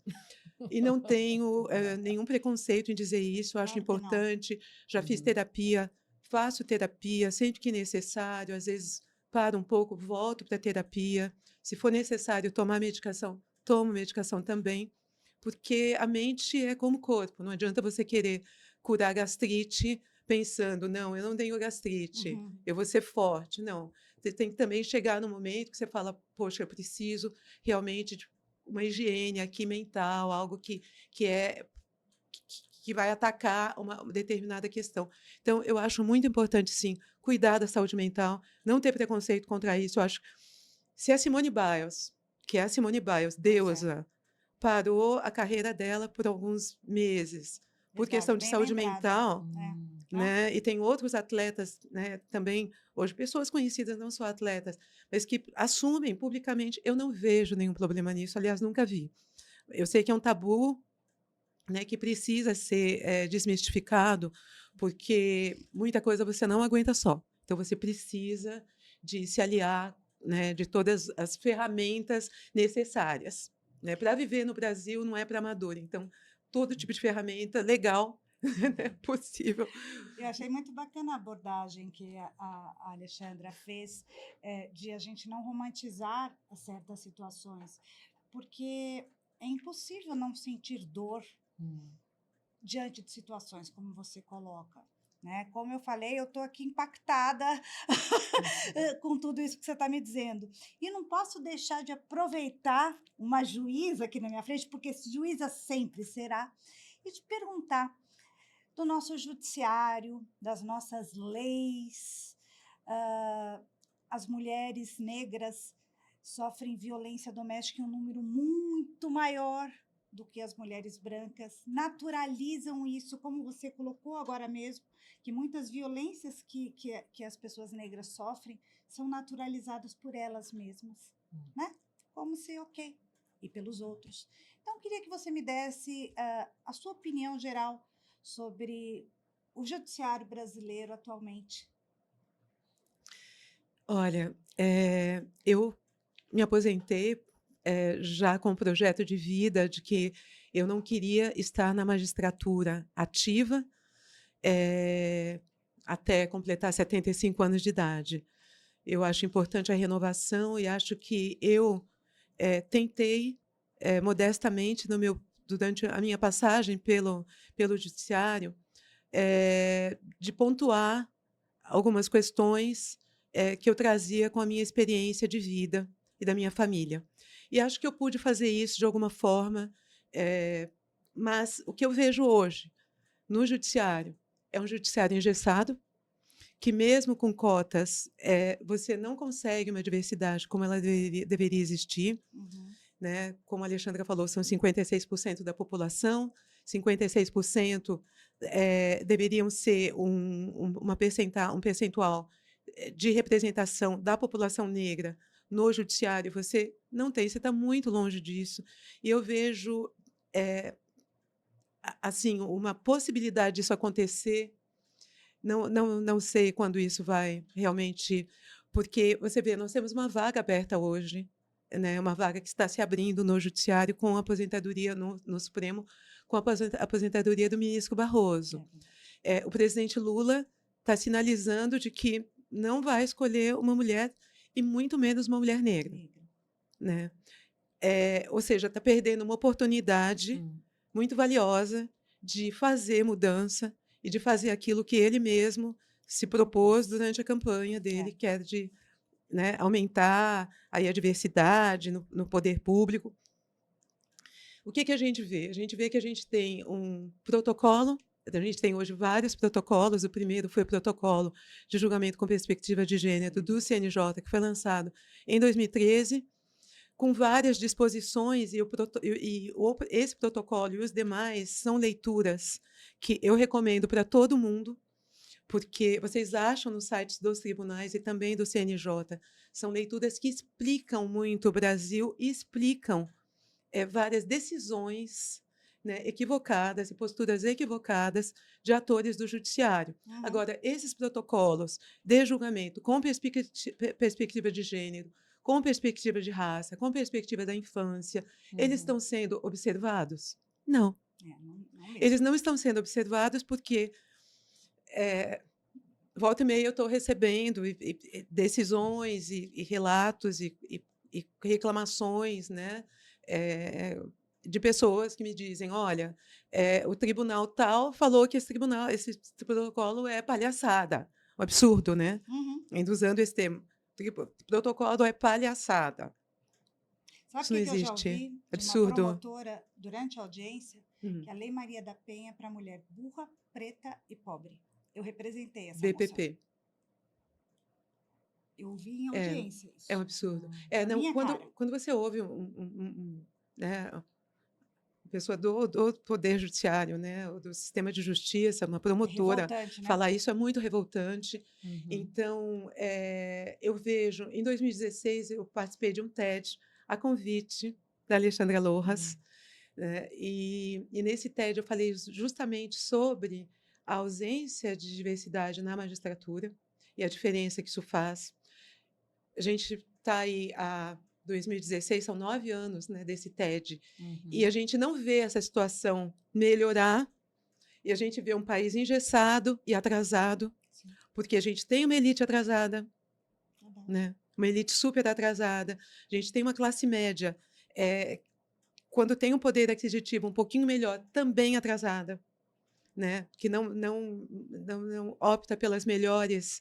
E não tenho nenhum preconceito em dizer isso, eu acho Claro que não. importante. Já fiz Uhum. terapia, faço terapia sempre que necessário, às vezes paro um pouco, volto para a terapia. Se for necessário tomar medicação, tomo medicação também, porque a mente é como o corpo, não adianta você querer curar gastrite pensando, não, eu não tenho gastrite, Uhum. eu vou ser forte. Não, você tem que também chegar no momento que você fala, poxa, eu preciso realmente de uma higiene aqui mental, algo que vai atacar uma determinada questão. Então, eu acho muito importante, sim, cuidar da saúde mental, não ter preconceito contra isso. Eu acho, se a Simone Biles, que é a Simone Biles, Pois é, deusa, parou a carreira dela por alguns meses por verdade, questão de bem saúde lembrado. mental, Ó, né? E tem outros atletas, né, também, hoje, pessoas conhecidas, não só atletas, mas que assumem publicamente. Eu não vejo nenhum problema nisso, aliás, nunca vi. Eu sei que é um tabu, né, que precisa ser desmistificado, porque muita coisa você não aguenta só. Então, você precisa de se aliar, né, de todas as ferramentas necessárias. Né? Para viver no Brasil não é para amador. Então, todo tipo de ferramenta legal é possível. eu achei muito bacana a abordagem que a Alexandra fez, de a gente não romantizar certas situações, porque é impossível não sentir dor diante de situações como você coloca. Né? Como eu falei, eu estou aqui impactada com tudo isso que você está me dizendo. E não posso deixar de aproveitar uma juíza aqui na minha frente, porque juíza sempre será, e te perguntar do nosso judiciário, das nossas leis, as mulheres negras sofrem violência doméstica em um número muito maior do que as mulheres brancas, naturalizam isso, como você colocou agora mesmo, que muitas violências que as pessoas negras sofrem são naturalizadas por elas mesmas, né? Como se, ok, e pelos outros. Então, eu queria que você me desse a sua opinião geral sobre o judiciário brasileiro atualmente. Olha, eu me aposentei já com um projeto de vida de que eu não queria estar na magistratura ativa até completar 75 anos de idade. Eu acho importante a renovação e acho que eu tentei modestamente durante a minha passagem pelo judiciário de pontuar algumas questões que eu trazia com a minha experiência de vida e da minha família. E acho que eu pude fazer isso de alguma forma, mas o que eu vejo hoje no judiciário é um judiciário engessado, que mesmo com cotas, você não consegue uma diversidade como ela deveria existir. Uhum. Né? Como a Alexandra falou, são 56% da população, 56% deveriam ser um percentual de representação da população negra no judiciário. Você não tem, você está muito longe disso. E eu vejo assim uma possibilidade disso acontecer. Não sei quando isso vai realmente, porque você vê, nós temos uma vaga aberta hoje, né, uma vaga que está se abrindo no Judiciário com a aposentadoria no Supremo, com a aposentadoria do ministro Barroso. O presidente Lula está sinalizando de que não vai escolher uma mulher, e muito menos uma mulher negra. Né? Ou seja, está perdendo uma oportunidade muito valiosa de fazer mudança e de fazer aquilo que ele mesmo se propôs durante a campanha dele, que era de aumentar aí a diversidade no poder público. O que a gente vê? A gente vê que a gente tem um protocolo, a gente tem hoje vários protocolos. O primeiro foi o protocolo de julgamento com perspectiva de gênero do CNJ, que foi lançado em 2013, com várias disposições, esse protocolo e os demais são leituras que eu recomendo para todo mundo, porque vocês acham nos sites dos tribunais e também do CNJ, são leituras que explicam muito o Brasil e explicam várias decisões, né, equivocadas e posturas equivocadas de atores do judiciário. Uhum. Agora, esses protocolos de julgamento com perspectiva de gênero, com perspectiva de raça, com perspectiva da infância, eles estão sendo observados? Não. Não mesmo. Eles não estão sendo observados porque volta e meia eu estou recebendo decisões e relatos e reclamações, né, de pessoas que me dizem, olha, o tribunal tal falou que esse protocolo é palhaçada. Um absurdo, né? Uhum. Ainda usando esse termo. Protocolo é palhaçada. Sabe o Isso não que eu já existe. ouvi de uma Absurdo. promotora durante a audiência? Que a Lei Maria da Penha é para mulher burra, preta e pobre. Eu representei essa moção. BPP. Eu ouvi em audiência isso. É um absurdo. Na Não, minha cara. quando você ouve né, pessoa do Poder Judiciário, né, ou do sistema de justiça, uma promotora, Revoltante, né? falar isso é muito revoltante. Uhum. Então, eu vejo, em 2016, eu participei de um TED, a convite da Alexandra Lojas, e nesse TED eu falei justamente sobre a ausência de diversidade na magistratura e a diferença que isso faz. A gente está aí há 2016, são 9 anos, né, desse TED, e a gente não vê essa situação melhorar, e a gente vê um país engessado e atrasado, Sim. porque a gente tem uma elite atrasada, né, uma elite super atrasada, a gente tem uma classe média, quando tem um poder aquisitivo um pouquinho melhor, também atrasada, né, que não opta pelas melhores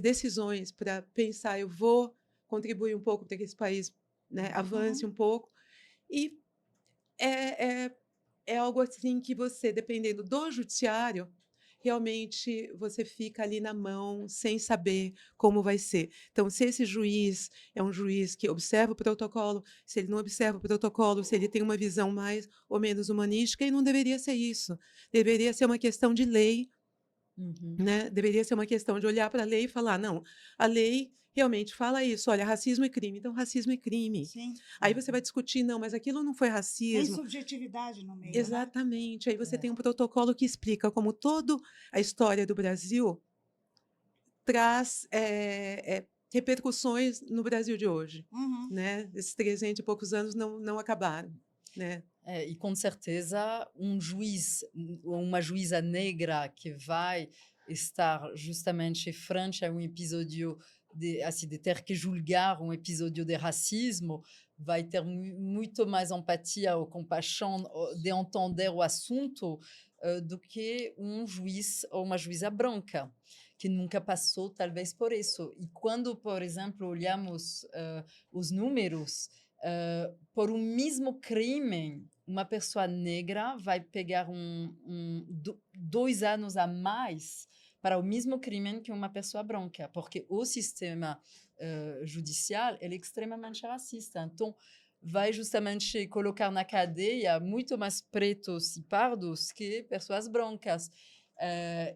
decisões para pensar, eu vou contribuir um pouco para que esse país, né, avance um pouco. E é algo assim que você, dependendo do judiciário, realmente você fica ali na mão, sem saber como vai ser. Então, se esse juiz é um juiz que observa o protocolo, se ele não observa o protocolo, se ele tem uma visão mais ou menos humanística, e não deveria ser isso. Deveria ser uma questão de lei, né? Deveria ser uma questão de olhar para a lei e falar, não, a lei realmente fala isso, olha, racismo é crime, então racismo é crime. Sim. Aí você vai discutir, não, mas aquilo não foi Tem racismo. subjetividade no meio, Exatamente. Aí você tem um protocolo que explica como toda a história do Brasil traz repercussões no Brasil de hoje, né? Esses 300 e poucos anos não acabaram, né? E com certeza um juiz ou uma juíza negra que vai estar justamente frente a um episódio de ter que julgar um episódio de racismo, vai ter muito mais empatia ou compaixão de entender o assunto do que um juiz ou uma juíza branca, que nunca passou talvez por isso. E quando, por exemplo, olhamos os números, por um mesmo crime, uma pessoa negra vai pegar 2 anos a mais para o mesmo crime que uma pessoa branca, porque o sistema judicial ele é extremamente racista. Então, vai justamente colocar na cadeia muito mais pretos e pardos que pessoas brancas.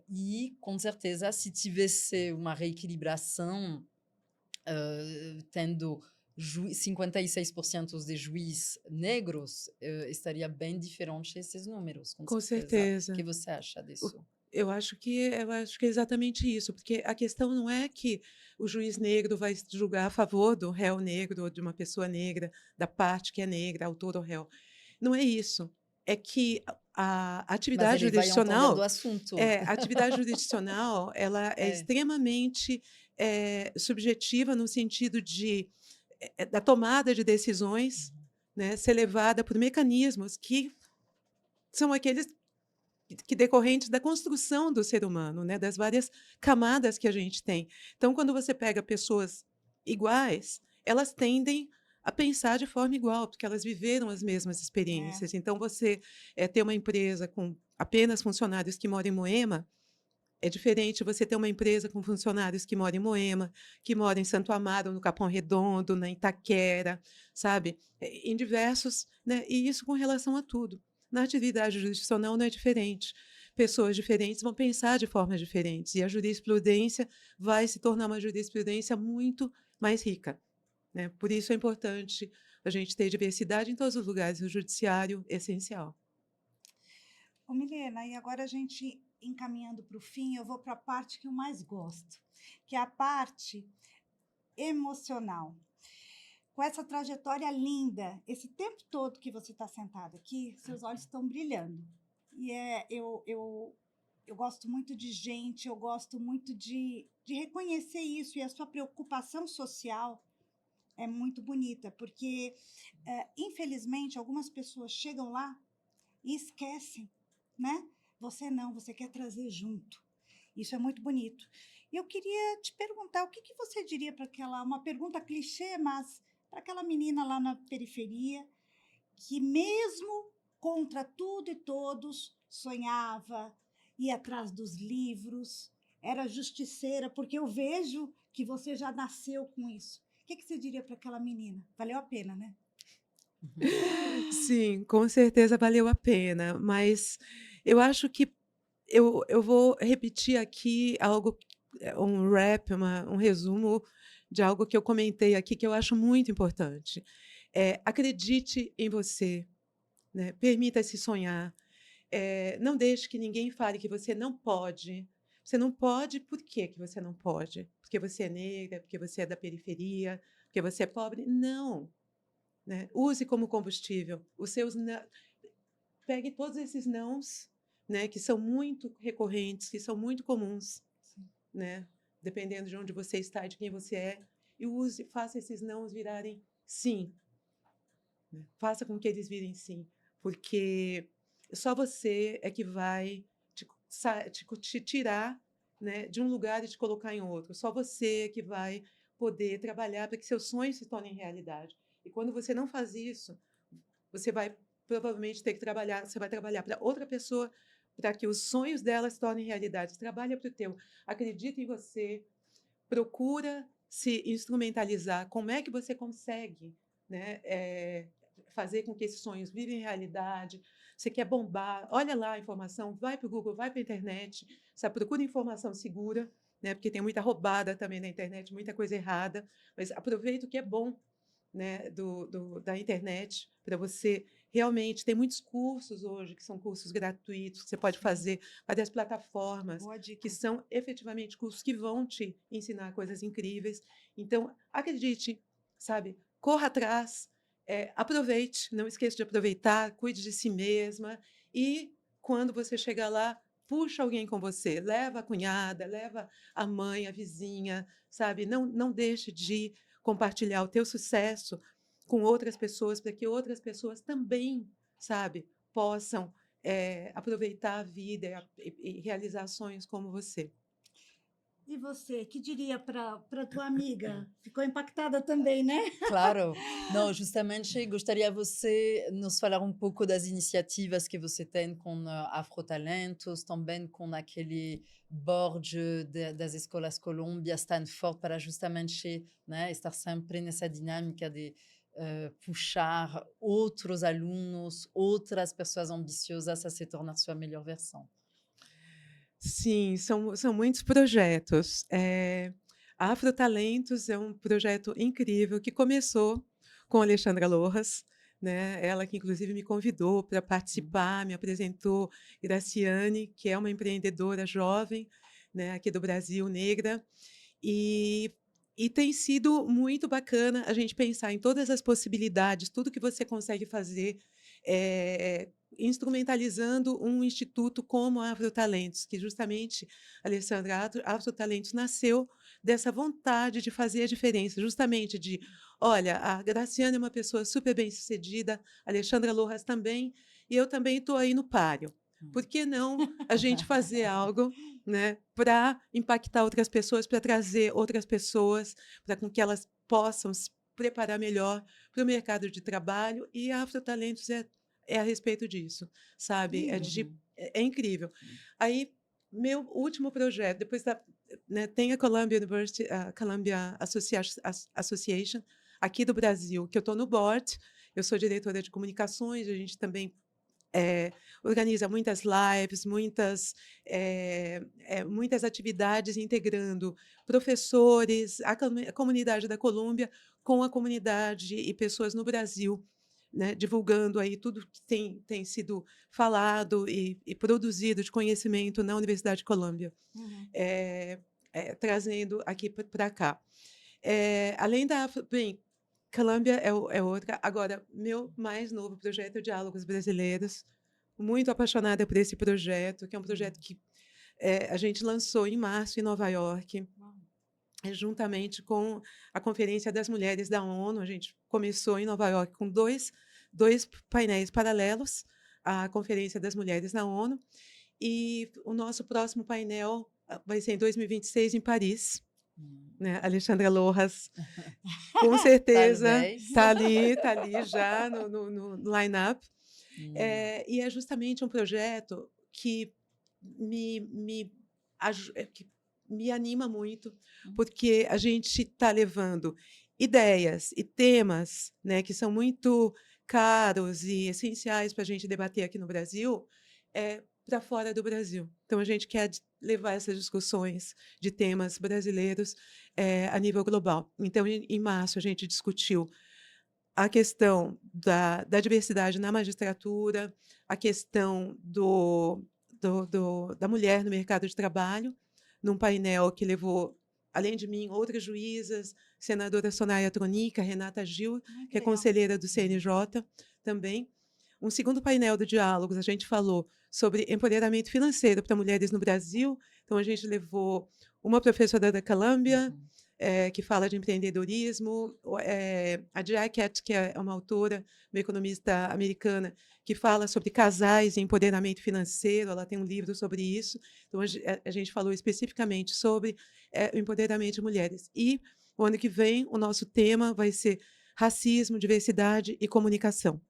E, com certeza, se tivesse uma reequilibração, tendo 56% de juízes negros, estaria bem diferente esses números, Com certeza. certeza. O que você acha disso? Eu acho que é exatamente isso, porque a questão não é que o juiz negro vai julgar a favor do réu negro ou de uma pessoa negra, da parte que é negra, autor ou réu. Não é isso. É que a atividade jurisdicional, do assunto. a atividade jurisdicional, ela é extremamente subjetiva no sentido da tomada de decisões, né, ser levada por mecanismos que são aqueles que decorrentes da construção do ser humano, né, das várias camadas que a gente tem. Então, quando você pega pessoas iguais, elas tendem a pensar de forma igual, porque elas viveram as mesmas experiências. Então, você ter uma empresa com apenas funcionários que moram em Moema, É diferente você ter uma empresa com funcionários que moram em Moema, que moram em Santo Amaro, no Capão Redondo, na Itaquera, sabe? Em diversos, né? E isso com relação a tudo. Na atividade jurisdicional não é diferente. Pessoas diferentes vão pensar de formas diferentes. E a jurisprudência vai se tornar uma jurisprudência muito mais rica, né? Por isso é importante a gente ter diversidade em todos os lugares. O judiciário é essencial. Ô, Milena, e agora a gente encaminhando para o fim, eu vou para a parte que eu mais gosto, que é a parte emocional. Com essa trajetória linda, esse tempo todo que você está sentada aqui, seus olhos estão brilhando. E eu gosto muito de gente, eu gosto muito de reconhecer isso, e a sua preocupação social é muito bonita, porque, infelizmente, algumas pessoas chegam lá e esquecem, né? Você não, você quer trazer junto. Isso é muito bonito. E eu queria te perguntar, o que que você diria para aquela, uma pergunta clichê, mas para aquela menina lá na periferia, que mesmo contra tudo e todos, sonhava, ia atrás dos livros, era justiceira, porque eu vejo que você já nasceu com isso. O que que você diria para aquela menina? Valeu a pena, né? Sim, com certeza valeu a pena, mas eu acho que eu vou repetir aqui algo, um rap, um resumo de algo que eu comentei aqui que eu acho muito importante. Acredite em você, né? Permita-se sonhar. Não deixe que ninguém fale que você não pode. Você não pode, por quê que você não pode? Porque você é negra, porque você é da periferia, porque você é pobre? Não, né? Use como combustível os seus pegue todos esses nãos, né, que são muito recorrentes, que são muito comuns, né, dependendo de onde você está e de quem você é, e faça esses nãos virarem sim, né? Faça com que eles virem sim, porque só você é que vai te tirar, né, de um lugar e te colocar em outro. Só você é que vai poder trabalhar para que seus sonhos se tornem realidade. E quando você não faz isso, você vai provavelmente ter que trabalhar, você vai trabalhar para outra pessoa para que os sonhos dela se tornem realidade. Trabalha para o teu, acredita em você, procura se instrumentalizar. Como é que você consegue, né, fazer com que esses sonhos virem realidade? Você quer bombar? Olha lá a informação, vai para o Google, vai para a internet, sabe? Procura informação segura, né, porque tem muita roubada também na internet, muita coisa errada, mas aproveita o que é bom, né, da internet para você realmente. Tem muitos cursos hoje que são cursos gratuitos que você pode fazer, várias plataformas Boa que dica. são efetivamente cursos que vão te ensinar coisas incríveis. Então, acredite, sabe? Corra atrás, aproveite, não esqueça de aproveitar, cuide de si mesma e quando você chegar lá, puxa alguém com você, leva a cunhada, leva a mãe, a vizinha, sabe? Não deixe de compartilhar o teu sucesso com outras pessoas, para que outras pessoas também, sabe, possam aproveitar a vida e realizar sonhos como você. E você, que diria para tua amiga? Ficou impactada também, né? Claro. Não, justamente gostaria você nos falar um pouco das iniciativas que você tem com Afrotalentos, também com aquele board das escolas Columbia, Stanford, para justamente, né, estar sempre nessa dinâmica de puxar outros alunos, outras pessoas ambiciosas a se tornar sua melhor versão. Sim, são muitos projetos. A Afrotalentos é um projeto incrível que começou com a Alexandra Lojas, né? Ela que inclusive me convidou para participar, me apresentou Graciane, que é uma empreendedora jovem, né, aqui do Brasil, negra, e, e tem sido muito bacana a gente pensar em todas as possibilidades, tudo que você consegue fazer, instrumentalizando um instituto como a Afrotalentos, que justamente, Alessandra, a Afrotalentos nasceu dessa vontade de fazer a diferença, justamente de, olha, a Graciana é uma pessoa super bem-sucedida, a Alexandra Lojas também, e eu também estou aí no páreo. Por que não a gente fazer algo, né, para impactar outras pessoas, para trazer outras pessoas, para com que elas possam se preparar melhor para o mercado de trabalho? E a Afrotalentos é a respeito disso, sabe? Lindo. É incrível. Aí meu último projeto, depois né, tem a Columbia University, a Columbia Association, aqui do Brasil, que eu estou no board, eu sou diretora de comunicações, a gente também organiza muitas lives, muitas atividades integrando professores, a comunidade da Colômbia com a comunidade e pessoas no Brasil, né, divulgando aí tudo que tem sido falado e produzido de conhecimento na Universidade de Colômbia, Uhum. trazendo aqui para cá. Além bem, Colômbia é outra. Agora, meu mais novo projeto é o Diálogos Brasileiros. Muito apaixonada por esse projeto, que é um projeto que a gente lançou em março em Nova York, juntamente com a Conferência das Mulheres da ONU. A gente começou em Nova York com dois painéis paralelos à Conferência das Mulheres da ONU. E o nosso próximo painel vai ser em 2026, em Paris. Né? Alexandra Lojas, com certeza, está ali já no line-up. E é justamente um projeto que que me anima muito, porque a gente está levando ideias e temas, né, que são muito caros e essenciais para a gente debater aqui no Brasil, para fora do Brasil. Então, a gente quer levar essas discussões de temas brasileiros a nível global. Então, em março, a gente discutiu a questão da diversidade na magistratura, a questão da mulher no mercado de trabalho, num painel que levou, além de mim, outras juízas, senadora Soraya Tronica, Renata Gil, que é conselheira do CNJ também. Um segundo painel do Diálogos, a gente falou sobre empoderamento financeiro para mulheres no Brasil. Então, a gente levou uma professora da Columbia, que fala de empreendedorismo, a Jacket, que é uma autora, uma economista americana, que fala sobre casais e empoderamento financeiro, ela tem um livro sobre isso. Então, a gente falou especificamente sobre o empoderamento de mulheres. E, o ano que vem, o nosso tema vai ser racismo, diversidade e comunicação,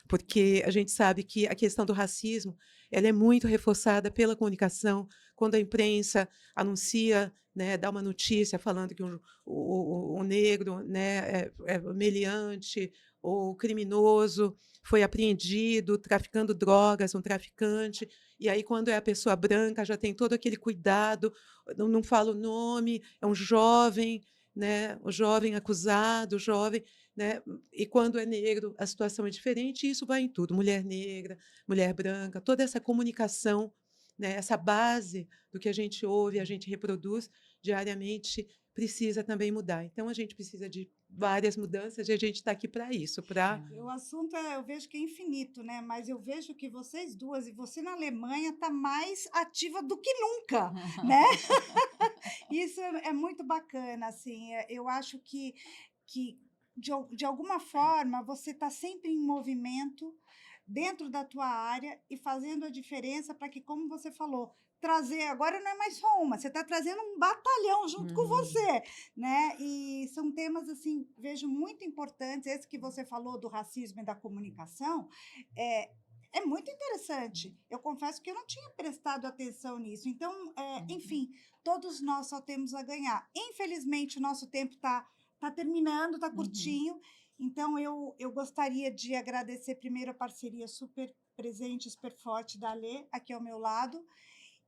porque a gente sabe que a questão do racismo ela é muito reforçada pela comunicação, quando a imprensa anuncia, né, dá uma notícia falando que o negro, né, é meliante ou criminoso, foi apreendido traficando drogas, um traficante, e aí quando é a pessoa branca já tem todo aquele cuidado, não fala o nome, é um jovem, né, o jovem acusado, o jovem, né, e quando é negro a situação é diferente, e isso vai em tudo, mulher negra, mulher branca, toda essa comunicação, né, essa base do que a gente ouve, a gente reproduz diariamente, precisa também mudar. Então, a gente precisa de várias mudanças e a gente está aqui para isso. O assunto eu vejo que é infinito, né? Mas eu vejo que vocês duas, e você na Alemanha, está mais ativa do que nunca, né? Isso é muito bacana, assim. Eu acho que de alguma forma, você está sempre em movimento dentro da tua área e fazendo a diferença para que, como você falou, trazer, agora não é mais só uma, você está trazendo um batalhão junto com você, né? E são temas, assim, vejo muito importantes, esse que você falou do racismo e da comunicação, é muito interessante. Eu confesso que eu não tinha prestado atenção nisso. Então, enfim, todos nós só temos a ganhar. Infelizmente, o nosso tempo está terminando, está curtinho. Então, eu gostaria de agradecer primeiro a parceria super presente, super forte da Alê, aqui ao meu lado.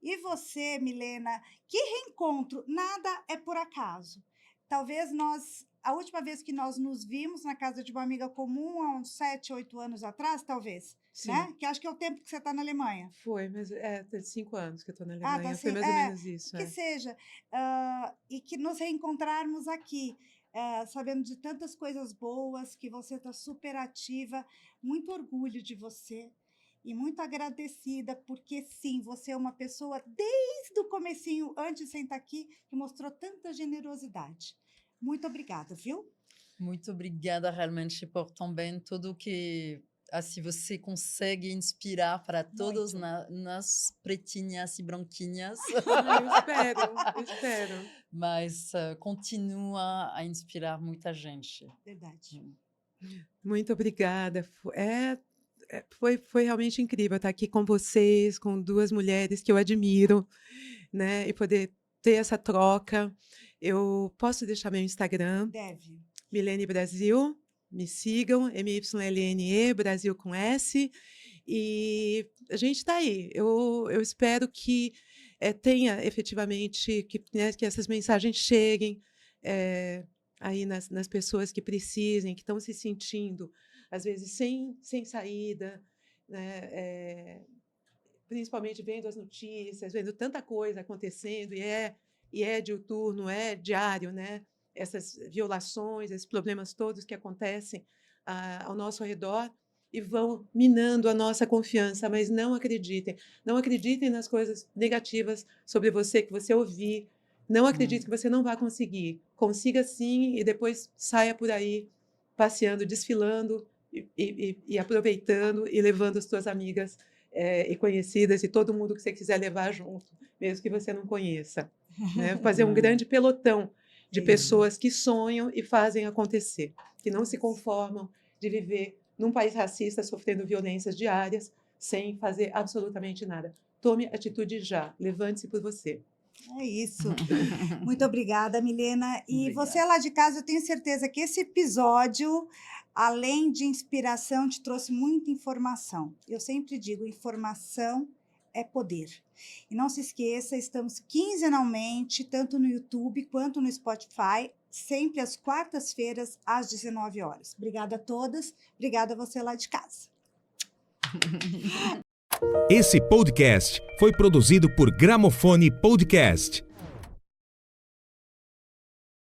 E você, Milena, que reencontro, nada é por acaso. Talvez a última vez que nós nos vimos na casa de uma amiga comum, há uns 7, 8 anos atrás, talvez, Sim. Né? Que acho que é o tempo que você está na Alemanha. Foi, mas tem 5 anos que eu estou na Alemanha, tá, foi mais ou menos isso. Que seja, e que nos reencontrarmos aqui, sabendo de tantas coisas boas, que você está super ativa, muito orgulho de você. E muito agradecida, porque sim, você é uma pessoa, desde o comecinho, antes de sentar aqui, que mostrou tanta generosidade. Muito obrigada, viu? Muito obrigada realmente por também tudo que assim você consegue inspirar para todos nas pretinhas e branquinhas. Eu espero. Mas continua a inspirar muita gente. Verdade. Muito obrigada. foi realmente incrível estar aqui com vocês, com duas mulheres que eu admiro, né? E poder ter essa troca. Eu posso deixar meu Instagram, Deve. Milene Brasil, me sigam, MYLNE, Brasil com S, e a gente está aí. Eu espero que tenha efetivamente, né, que essas mensagens cheguem aí nas pessoas que precisem, que estão se sentindo, às vezes, sem saída, né, principalmente vendo as notícias, vendo tanta coisa acontecendo, e é diuturno, é diário, né? Essas violações, esses problemas todos que acontecem ao nosso redor e vão minando a nossa confiança, mas não acreditem nas coisas negativas sobre você, que você ouvir, não acredite que você não vai conseguir, consiga sim e depois saia por aí passeando, desfilando e aproveitando e levando as suas amigas e conhecidas e todo mundo que você quiser levar junto, mesmo que você não conheça. Né? Fazer um grande pelotão de pessoas que sonham e fazem acontecer, que não se conformam de viver num país racista, sofrendo violências diárias, sem fazer absolutamente nada. Tome atitude já, levante-se por você. É isso. Muito obrigada, Milena. E Obrigada. você lá de casa, eu tenho certeza que esse episódio, além de inspiração, te trouxe muita informação. Eu sempre digo, informação é poder. E não se esqueça, estamos quinzenalmente, tanto no YouTube quanto no Spotify, sempre às quartas-feiras, às 19 horas. Obrigada a todas, obrigada a você lá de casa. Esse podcast foi produzido por Gramofone Podcast.